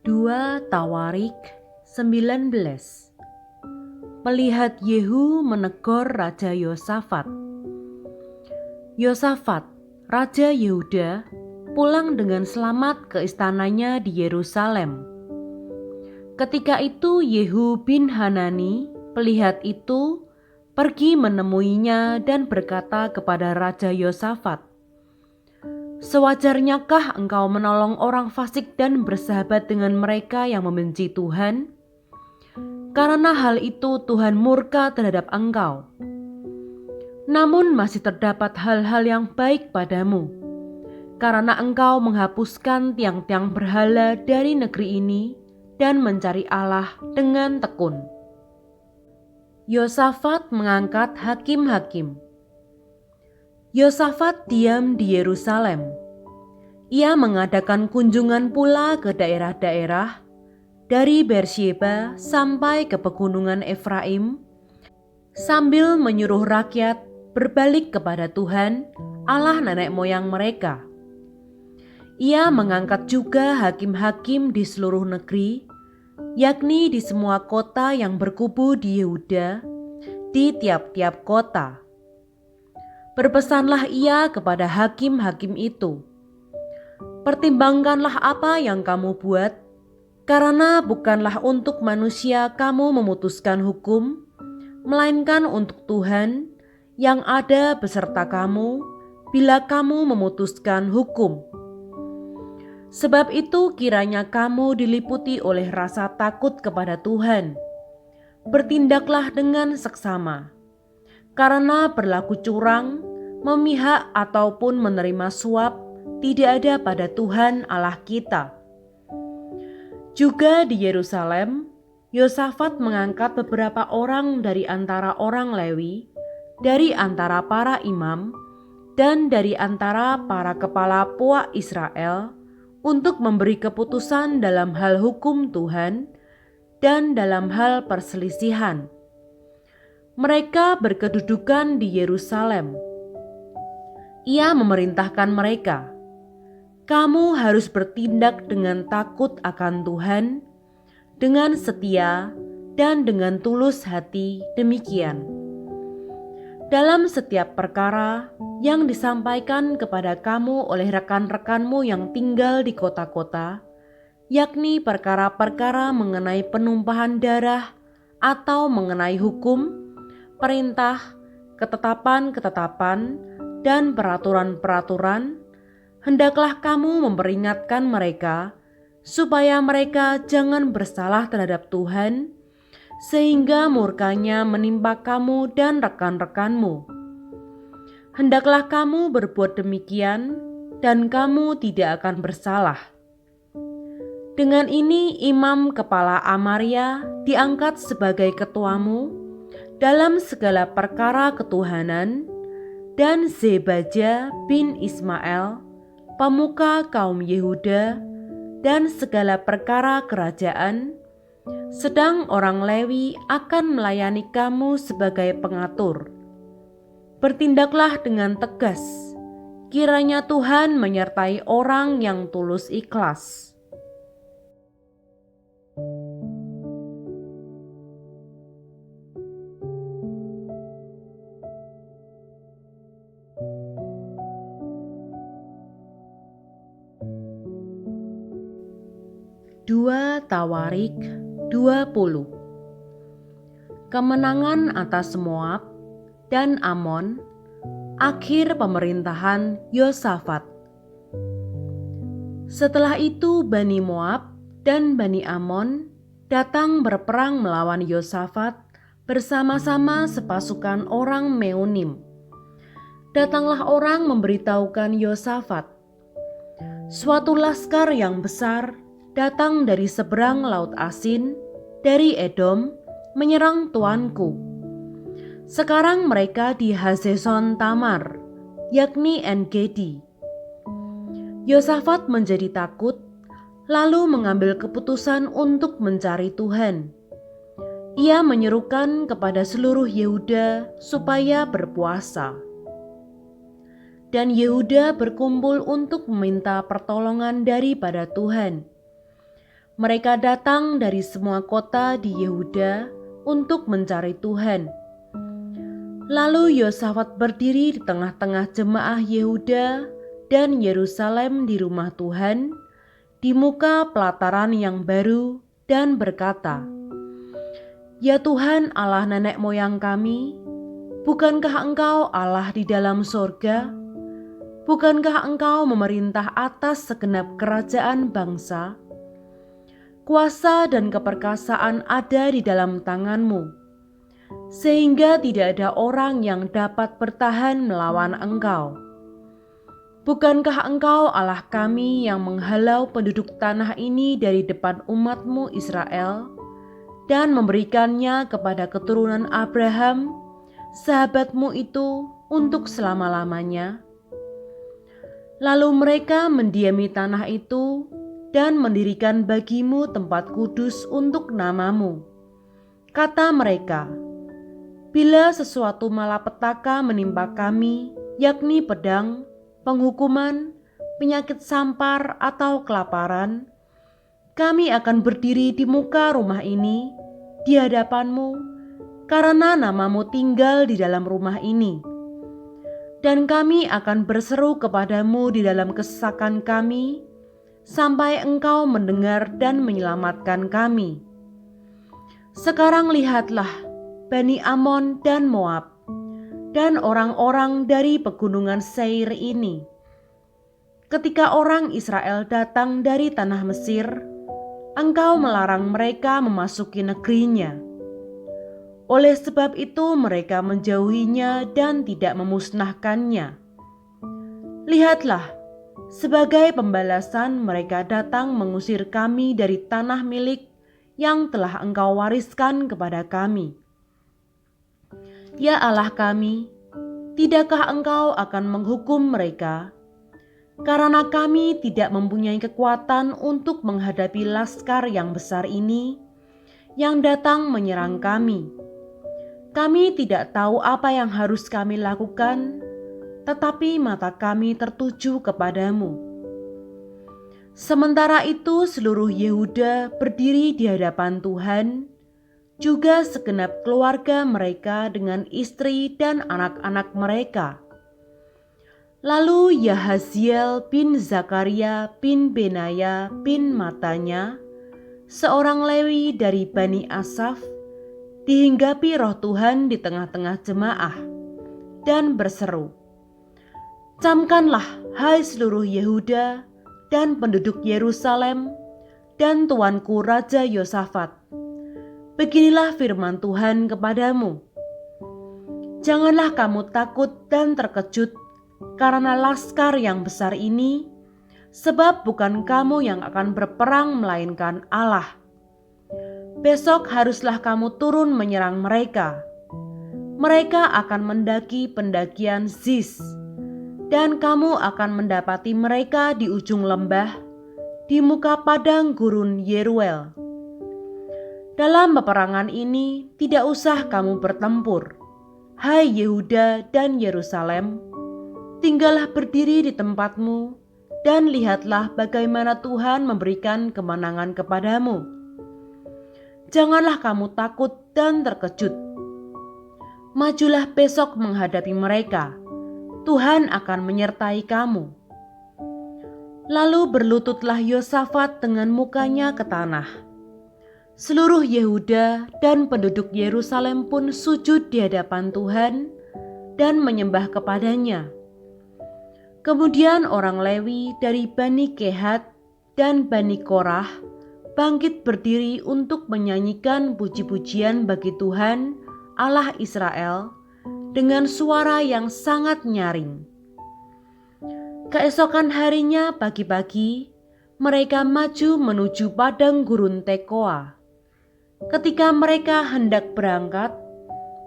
2 Tawarik 19. Melihat Yehu menegur Raja Yosafat. Yosafat, Raja Yehuda, pulang dengan selamat ke istananya di Yerusalem. Ketika itu Yehu bin Hanani, pelihat itu, pergi menemuinya dan berkata kepada Raja Yosafat, "Sewajarnyakah engkau menolong orang fasik dan bersahabat dengan mereka yang membenci Tuhan? Karena hal itu Tuhan murka terhadap engkau. Namun masih terdapat hal-hal yang baik padamu, karena engkau menghapuskan tiang-tiang berhala dari negeri ini dan mencari Allah dengan tekun." Yosafat mengangkat hakim-hakim. Yosafat diam di Yerusalem. Ia mengadakan kunjungan pula ke daerah-daerah, dari Beersheba sampai ke pegunungan Efraim, sambil menyuruh rakyat berbalik kepada Tuhan, Allah nenek moyang mereka. Ia mengangkat juga hakim-hakim di seluruh negeri, yakni di semua kota yang berkubu di Yehuda, di tiap-tiap kota. Berpesanlah ia kepada hakim-hakim itu, "Pertimbangkanlah apa yang kamu buat, karena bukanlah untuk manusia kamu memutuskan hukum, melainkan untuk Tuhan yang ada beserta kamu bila kamu memutuskan hukum. Sebab itu kiranya kamu diliputi oleh rasa takut kepada Tuhan. Bertindaklah dengan seksama, karena berlaku curang, memihak ataupun menerima suap tidak ada pada Tuhan Allah kita." Juga di Yerusalem, Yosafat mengangkat beberapa orang dari antara orang Lewi, dari antara para imam, dan dari antara para kepala puak Israel untuk memberi keputusan dalam hal hukum Tuhan dan dalam hal perselisihan. Mereka berkedudukan di Yerusalem. Ia memerintahkan mereka, "Kamu harus bertindak dengan takut akan Tuhan, dengan setia dan dengan tulus hati demikian. Dalam setiap perkara yang disampaikan kepada kamu oleh rekan-rekanmu yang tinggal di kota-kota, yakni perkara-perkara mengenai penumpahan darah atau mengenai hukum, perintah, ketetapan-ketetapan, dan peraturan-peraturan, hendaklah kamu memperingatkan mereka supaya mereka jangan bersalah terhadap Tuhan, sehingga murkanya menimpa kamu dan rekan-rekanmu. Hendaklah kamu berbuat demikian, dan kamu tidak akan bersalah." Dengan ini imam kepala Amaria diangkat sebagai ketuamu dalam segala perkara ketuhanan, dan Zebaja bin Ismail, pemuka kaum Yehuda, dan segala perkara kerajaan, sedang orang Lewi akan melayani kamu sebagai pengatur. Bertindaklah dengan tegas, kiranya Tuhan menyertai orang yang tulus ikhlas. Dua Tawarik 20. Kemenangan atas Moab dan Amon, akhir pemerintahan Yosafat. Setelah itu Bani Moab dan Bani Amon datang berperang melawan Yosafat bersama-sama sepasukan orang Meunim. Datanglah orang memberitahukan Yosafat, "Suatu laskar yang besar datang dari seberang Laut Asin, dari Edom, menyerang tuanku. Sekarang mereka di Hazeson Tamar, yakni En-Gedi." Yosafat menjadi takut, lalu mengambil keputusan untuk mencari Tuhan. Ia menyerukan kepada seluruh Yehuda supaya berpuasa. Dan Yehuda berkumpul untuk meminta pertolongan daripada Tuhan. Mereka datang dari semua kota di Yehuda untuk mencari Tuhan. Lalu Yosafat berdiri di tengah-tengah jemaah Yehuda dan Yerusalem di rumah Tuhan, di muka pelataran yang baru, dan berkata, "Ya Tuhan Allah nenek moyang kami, bukankah Engkau Allah di dalam sorga? Bukankah Engkau memerintah atas segenap kerajaan bangsa? Kuasa dan keperkasaan ada di dalam tangan-Mu, sehingga tidak ada orang yang dapat bertahan melawan Engkau. Bukankah Engkau Allah kami yang menghalau penduduk tanah ini dari depan umat-Mu Israel dan memberikannya kepada keturunan Abraham, sahabat-Mu itu, untuk selama-lamanya?" Lalu mereka mendiami tanah itu dan mendirikan bagi-Mu tempat kudus untuk nama-Mu. Kata mereka, "Bila sesuatu malapetaka menimpa kami, yakni pedang, penghukuman, penyakit sampar, atau kelaparan, kami akan berdiri di muka rumah ini, di hadapan-Mu, karena nama-Mu tinggal di dalam rumah ini. Dan kami akan berseru kepadamu di dalam kesesakan kami, sampai Engkau mendengar dan menyelamatkan kami. Sekarang lihatlah Bani Amon dan Moab, dan orang-orang dari pegunungan Seir ini. Ketika orang Israel datang dari tanah Mesir, Engkau melarang mereka memasuki negerinya. Oleh sebab itu mereka menjauhinya dan tidak memusnahkannya. Lihatlah, sebagai pembalasan mereka datang mengusir kami dari tanah milik yang telah Engkau wariskan kepada kami. Ya Allah kami, tidakkah Engkau akan menghukum mereka? Karena kami tidak mempunyai kekuatan untuk menghadapi laskar yang besar ini yang datang menyerang kami. Kami tidak tahu apa yang harus kami lakukan, tetapi mata kami tertuju kepadamu." Sementara itu seluruh Yehuda berdiri di hadapan Tuhan, juga segenap keluarga mereka dengan istri dan anak-anak mereka. Lalu Yahaziel bin Zakaria bin Benaya bin Matanya, seorang Lewi dari Bani Asaf, dihinggapi roh Tuhan di tengah-tengah jemaah dan berseru, "Camkanlah, hai seluruh Yehuda dan penduduk Yerusalem dan tuanku Raja Yosafat. Beginilah firman Tuhan kepadamu. Janganlah kamu takut dan terkejut karena laskar yang besar ini, sebab bukan kamu yang akan berperang melainkan Allah. Besok haruslah kamu turun menyerang mereka. Mereka akan mendaki pendakian Ziz, dan kamu akan mendapati mereka di ujung lembah, di muka padang gurun Yeruel. Dalam peperangan ini tidak usah kamu bertempur, hai Yehuda dan Yerusalem. Tinggallah berdiri di tempatmu, dan lihatlah bagaimana Tuhan memberikan kemenangan kepadamu. Janganlah kamu takut dan terkejut. Majulah besok menghadapi mereka. Tuhan akan menyertai kamu." Lalu berlututlah Yosafat dengan mukanya ke tanah. Seluruh Yehuda dan penduduk Yerusalem pun sujud di hadapan Tuhan dan menyembah kepadanya. Kemudian orang Lewi dari Bani Kehat dan Bani Korah bangkit berdiri untuk menyanyikan puji-pujian bagi Tuhan Allah Israel dengan suara yang sangat nyaring. Keesokan harinya pagi-pagi, mereka maju menuju padang gurun Tekoa. Ketika mereka hendak berangkat,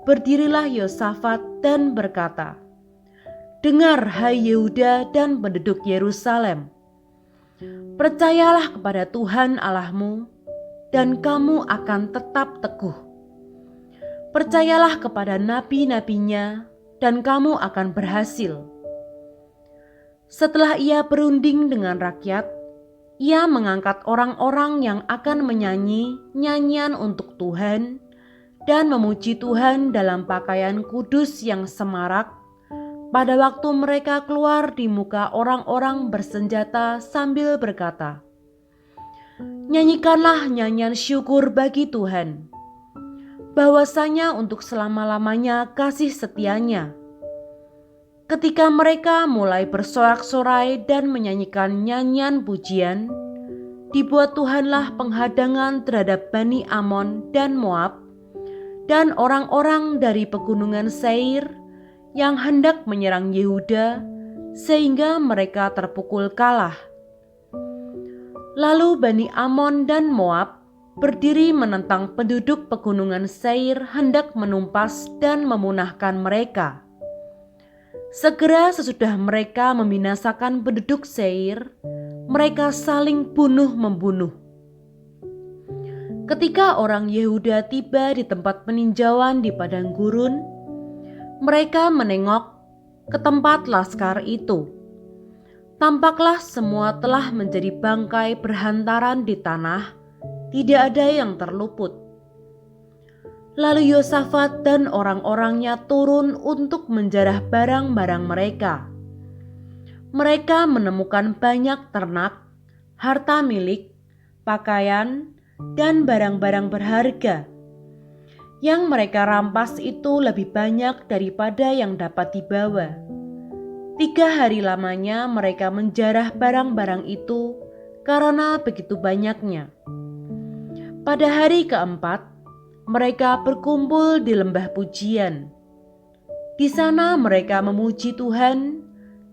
berdirilah Yosafat dan berkata, "Dengar, hai Yehuda dan penduduk Yerusalem, percayalah kepada Tuhan Allahmu, dan kamu akan tetap teguh. Percayalah kepada nabi-nabinya, dan kamu akan berhasil." Setelah ia berunding dengan rakyat, Ia mengangkat orang-orang yang akan menyanyi nyanyian untuk Tuhan dan memuji Tuhan dalam pakaian kudus yang semarak pada waktu mereka keluar di muka orang-orang bersenjata sambil berkata, "Nyanyikanlah nyanyian syukur bagi Tuhan, bahwasanya untuk selama-lamanya kasih setianya." Ketika mereka mulai bersorak-sorai dan menyanyikan nyanyian pujian, dibuat Tuhanlah penghadangan terhadap Bani Amon dan Moab dan orang-orang dari pegunungan Seir yang hendak menyerang Yehuda, sehingga mereka terpukul kalah. Lalu Bani Amon dan Moab berdiri menentang penduduk pegunungan Seir hendak menumpas dan memunahkan mereka. Segera sesudah mereka membinasakan penduduk Seir, mereka saling bunuh-membunuh. Ketika orang Yehuda tiba di tempat peninjauan di padang gurun, mereka menengok ke tempat laskar itu. Tampaklah semua telah menjadi bangkai berhantaran di tanah, tidak ada yang terluput. Lalu Yosafat dan orang-orangnya turun untuk menjarah barang-barang mereka. Mereka menemukan banyak ternak, harta milik, pakaian, dan barang-barang berharga. Yang mereka rampas itu lebih banyak daripada yang dapat dibawa. 3 hari lamanya mereka menjarah barang-barang itu karena begitu banyaknya. Pada hari keempat, mereka berkumpul di lembah pujian. Di sana mereka memuji Tuhan,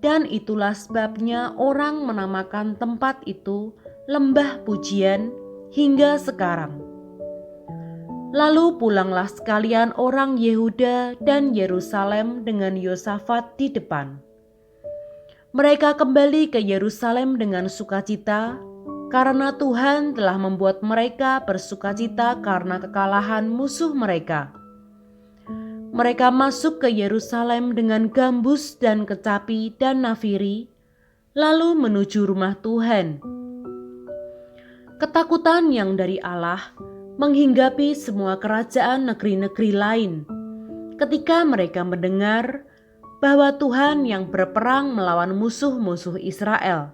dan itulah sebabnya orang menamakan tempat itu lembah pujian hingga sekarang. Lalu pulanglah sekalian orang Yehuda dan Yerusalem dengan Yosafat di depan. Mereka kembali ke Yerusalem dengan sukacita, karena Tuhan telah membuat mereka bersukacita karena kekalahan musuh mereka. Mereka masuk ke Yerusalem dengan gambus dan kecapi dan nafiri, lalu menuju rumah Tuhan. Ketakutan yang dari Allah menghinggapi semua kerajaan negeri-negeri lain ketika mereka mendengar bahwa Tuhan yang berperang melawan musuh-musuh Israel.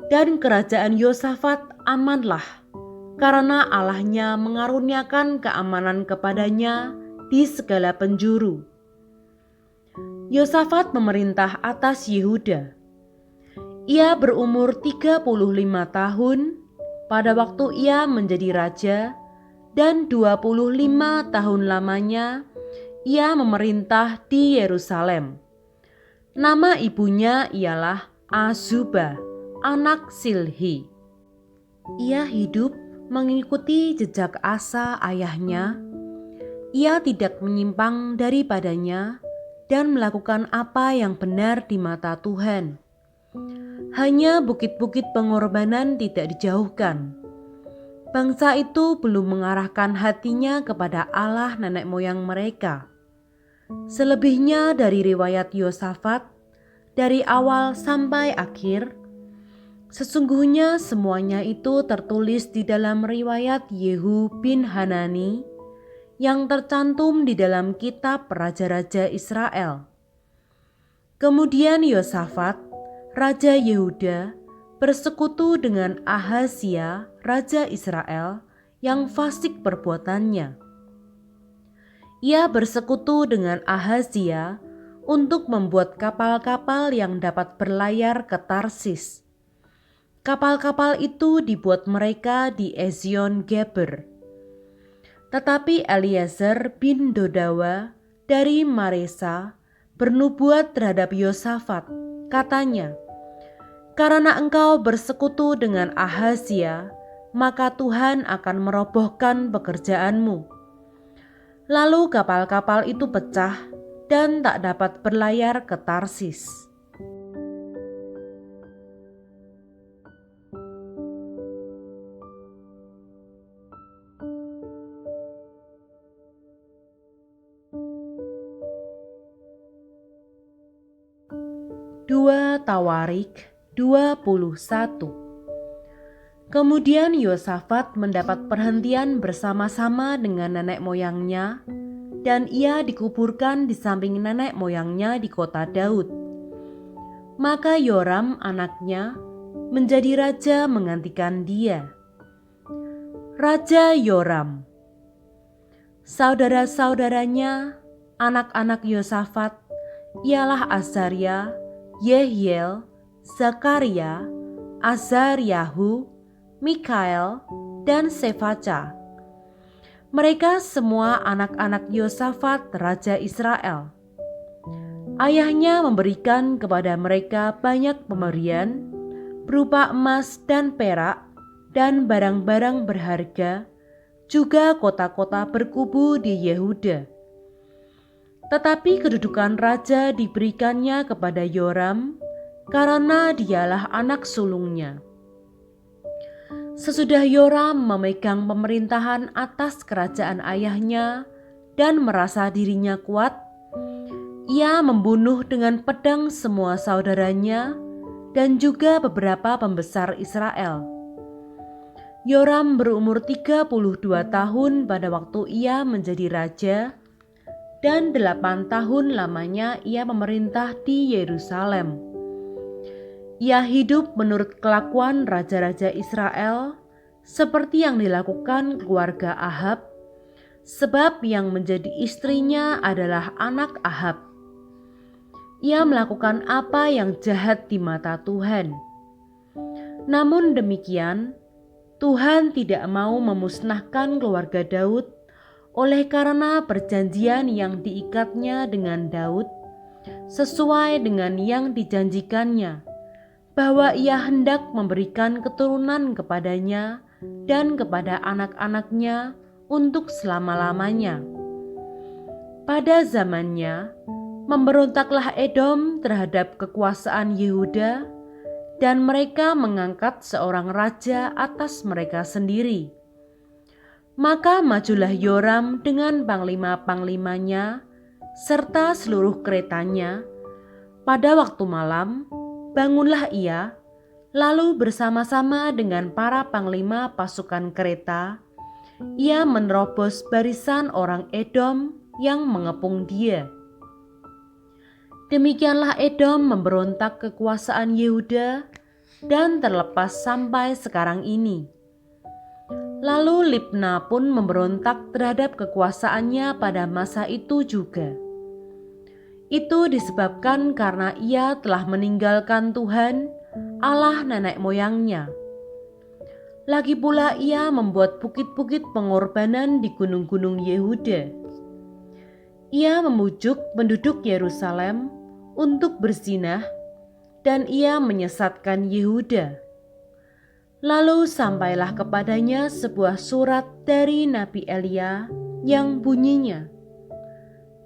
Dan kerajaan Yosafat amanlah, karena Allahnya mengaruniakan keamanan kepadanya di segala penjuru. Yosafat memerintah atas Yehuda. Ia berumur 35 tahun pada waktu ia menjadi raja, dan 25 tahun lamanya ia memerintah di Yerusalem. Nama ibunya ialah Azubah, anak Silhi. Ia hidup mengikuti jejak Asa ayahnya. Ia tidak menyimpang daripadanya dan melakukan apa yang benar di mata Tuhan. Hanya bukit-bukit pengorbanan tidak dijauhkan. Bangsa itu belum mengarahkan hatinya kepada Allah nenek moyang mereka. Selebihnya dari riwayat Yosafat, dari awal sampai akhir, sesungguhnya semuanya itu tertulis di dalam riwayat Yehu bin Hanani yang tercantum di dalam kitab Raja-Raja Israel. Kemudian Yosafat, Raja Yehuda, bersekutu dengan Ahazia, Raja Israel, yang fasik perbuatannya. Ia bersekutu dengan Ahazia untuk membuat kapal-kapal yang dapat berlayar ke Tarsis. Kapal-kapal itu dibuat mereka di Ezion Geber. Tetapi Eliezer bin Dodawa dari Maresa bernubuat terhadap Yosafat. Katanya, "Karena engkau bersekutu dengan Ahazia, maka Tuhan akan merobohkan pekerjaanmu." Lalu kapal-kapal itu pecah dan tak dapat berlayar ke Tarsis. Dua Tawarik 21. Kemudian Yosafat mendapat perhentian bersama-sama dengan nenek moyangnya, dan ia dikuburkan di samping nenek moyangnya di kota Daud. Maka Yoram anaknya menjadi raja menggantikan dia. Raja Yoram. Saudara-saudaranya, anak-anak Yosafat, ialah Azaria, Yehiel, Zakaria, Azaryahu, Mikael, dan Sefaca. Mereka semua anak-anak Yosafat Raja Israel. Ayahnya memberikan kepada mereka banyak pemberian berupa emas dan perak dan barang-barang berharga, juga kota-kota berkubu di Yehuda. Tetapi kedudukan raja diberikannya kepada Yoram karena dialah anak sulungnya. Sesudah Yoram memegang pemerintahan atas kerajaan ayahnya dan merasa dirinya kuat, ia membunuh dengan pedang semua saudaranya dan juga beberapa pembesar Israel. Yoram berumur 32 tahun pada waktu ia menjadi raja, dan 8 tahun lamanya ia memerintah di Yerusalem. Ia hidup menurut kelakuan raja-raja Israel seperti yang dilakukan keluarga Ahab, sebab yang menjadi istrinya adalah anak Ahab. Ia melakukan apa yang jahat di mata Tuhan. Namun demikian, Tuhan tidak mau memusnahkan keluarga Daud oleh karena perjanjian yang diikatnya dengan Daud sesuai dengan yang dijanjikannya, bahwa ia hendak memberikan keturunan kepadanya dan kepada anak-anaknya untuk selama-lamanya. Pada zamannya, memberontaklah Edom terhadap kekuasaan Yehuda, dan mereka mengangkat seorang raja atas mereka sendiri. Maka majulah Yoram dengan panglima-panglimanya serta seluruh keretanya. Pada waktu malam, bangunlah ia, lalu bersama-sama dengan para panglima pasukan kereta, ia menerobos barisan orang Edom yang mengepung dia. Demikianlah Edom memberontak kekuasaan Yehuda dan terlepas sampai sekarang ini. Lalu Libna pun memberontak terhadap kekuasaannya pada masa itu juga. Itu disebabkan karena ia telah meninggalkan Tuhan, Allah nenek moyangnya. Lagi pula ia membuat bukit-bukit pengorbanan di gunung-gunung Yehuda. Ia memujuk penduduk Yerusalem untuk berzinah, dan ia menyesatkan Yehuda. Lalu sampailah kepadanya sebuah surat dari Nabi Elia yang bunyinya,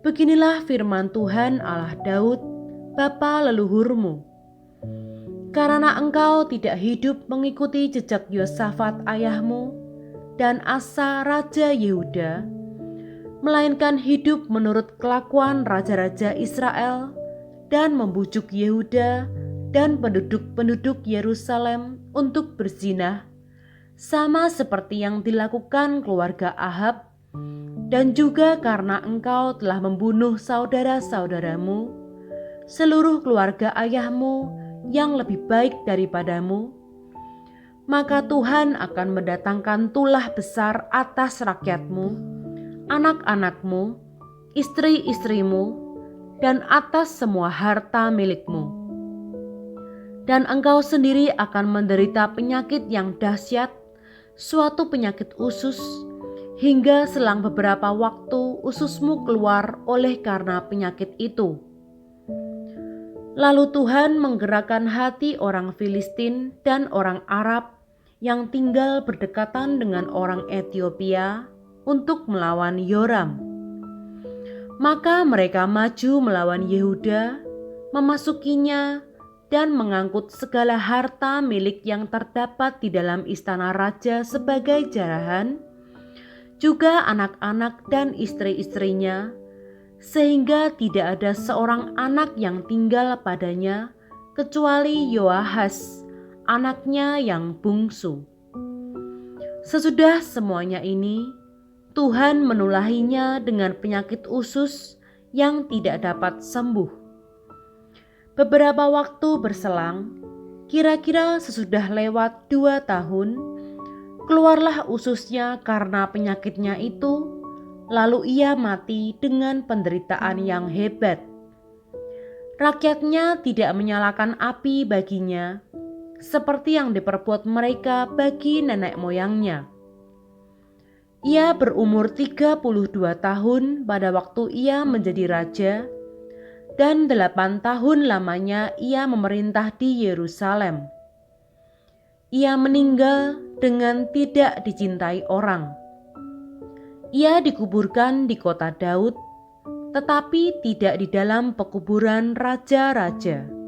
"Beginilah firman Tuhan Allah Daud, bapa leluhurmu. Karena engkau tidak hidup mengikuti jejak Yosafat ayahmu dan Asa raja Yehuda, melainkan hidup menurut kelakuan raja-raja Israel dan membujuk Yehuda dan penduduk-penduduk Yerusalem untuk berzinah, sama seperti yang dilakukan keluarga Ahab, dan juga karena engkau telah membunuh saudara-saudaramu, seluruh keluarga ayahmu yang lebih baik daripadamu, maka Tuhan akan mendatangkan tulah besar atas rakyatmu, anak-anakmu, istri-istrimu, dan atas semua harta milikmu. Dan engkau sendiri akan menderita penyakit yang dahsyat, suatu penyakit usus, hingga selang beberapa waktu ususmu keluar oleh karena penyakit itu." Lalu Tuhan menggerakkan hati orang Filistin dan orang Arab yang tinggal berdekatan dengan orang Etiopia untuk melawan Yoram. Maka mereka maju melawan Yehuda, memasukinya, dan mengangkut segala harta milik yang terdapat di dalam istana raja sebagai jarahan, juga anak-anak dan istri-istrinya, sehingga tidak ada seorang anak yang tinggal padanya kecuali Yoahas, anaknya yang bungsu. Sesudah semuanya ini, Tuhan menulahinya dengan penyakit usus yang tidak dapat sembuh. Beberapa waktu berselang, kira-kira sesudah lewat 2 tahun, keluarlah ususnya karena penyakitnya itu, lalu ia mati dengan penderitaan yang hebat. Rakyatnya tidak menyalakan api baginya, seperti yang diperbuat mereka bagi nenek moyangnya. Ia berumur 32 tahun pada waktu ia menjadi raja, dan 8 tahun lamanya ia memerintah di Yerusalem. Ia meninggal dengan tidak dicintai orang. Ia dikuburkan di kota Daud, tetapi tidak di dalam pekuburan raja-raja.